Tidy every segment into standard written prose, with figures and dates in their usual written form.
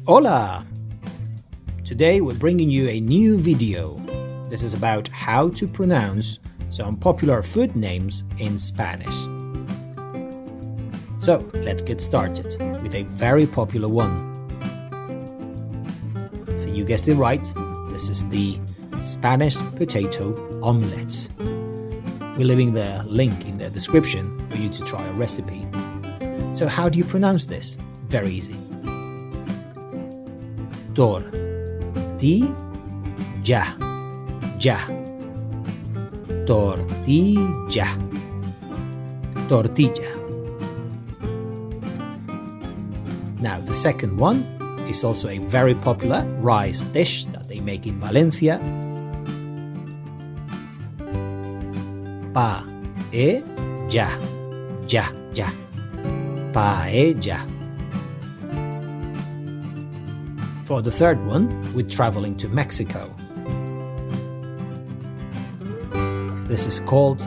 Hola! Today we're bringing you a new video. This is about how to pronounce some popular food names in Spanish. So let's get started with a very popular one. So you guessed it right, this is the Spanish potato omelette. We're leaving the link in the description for you to try a recipe. So how do you pronounce this? Very easy. Tortilla. Tortilla. Tortilla. Now the second one is also a very popular rice dish that they make in Valencia. Paella. Paella. For the third one, we're traveling to Mexico. This is called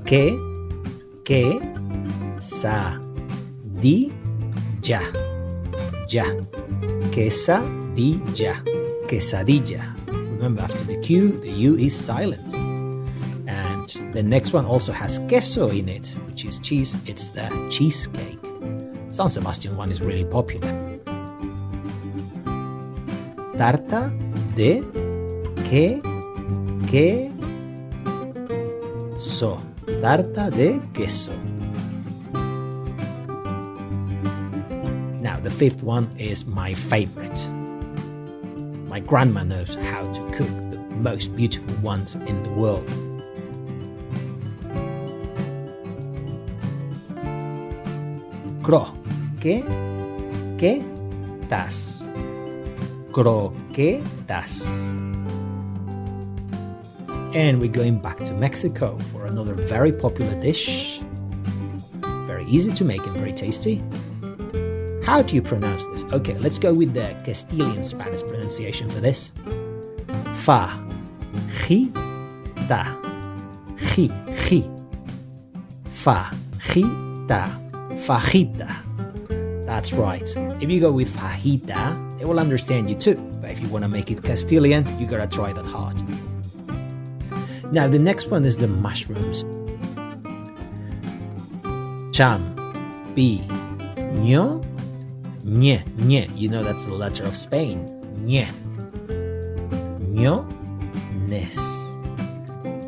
quesadilla. Quesadilla. Remember, after the Q, the U is silent. And the next one also has queso in it, which is cheese. It's the cheesecake. San Sebastian one is really popular. Tarta de queso. Tarta de queso. Now the fifth one is my favorite. My grandma knows how to cook the most beautiful ones in the world. Croquetas. Croquetas. And we're going back to Mexico for another very popular dish. Very easy to make and very tasty. How do you pronounce this? Okay, let's go with the Castilian Spanish pronunciation for this. Fajita. Fajita. Fajita. That's right. If you go with fajita, they will understand you too. But if you want to make it Castilian, you gotta try that hard. Now the next one is the mushrooms. Champiñones. You know that's the letter of Spain.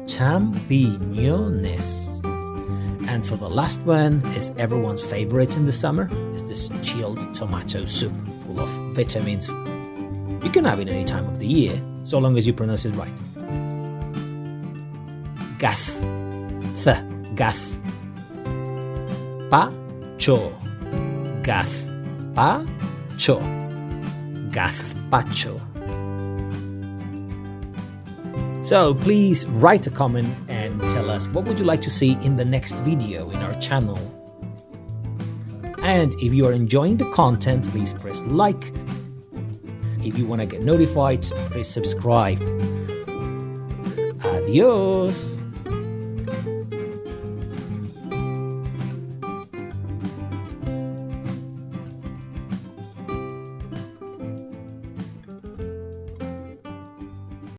Champiñones. And for the last one is everyone's favorite in the summer, is this chilled tomato soup full of vitamins. You can have it any time of the year, so long as you pronounce it right. Gazpacho. Gazpacho. So please write a comment and tell us what would you like to see in the next video in our channel. And if you are enjoying the content, please press like. If you want to get notified, please subscribe. Adios!